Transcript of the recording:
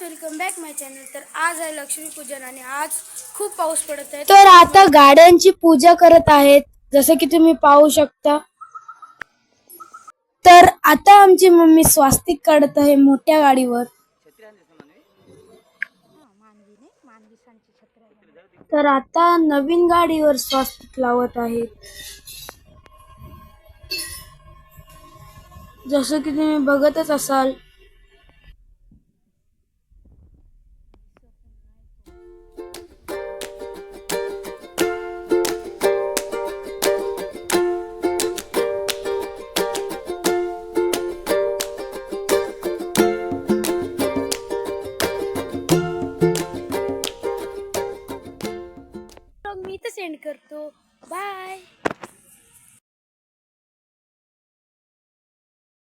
गाईस, welcome back माय channel. तर आज आहे लक्ष्मीपूजन आणि आज खूप पाऊस पडत आहे। तर आता गाड्यांची पूजा करत आहेत, जसे की तुम्ही पाहू शकता। तर आता आमची मम्मी स्वास्तिक काढत आहे मोठ्या गाडीवर। तर आता नवीन गाडीवर स्वास्तिक लावत आहेत, जसं की तुम्ही बघतच असाल।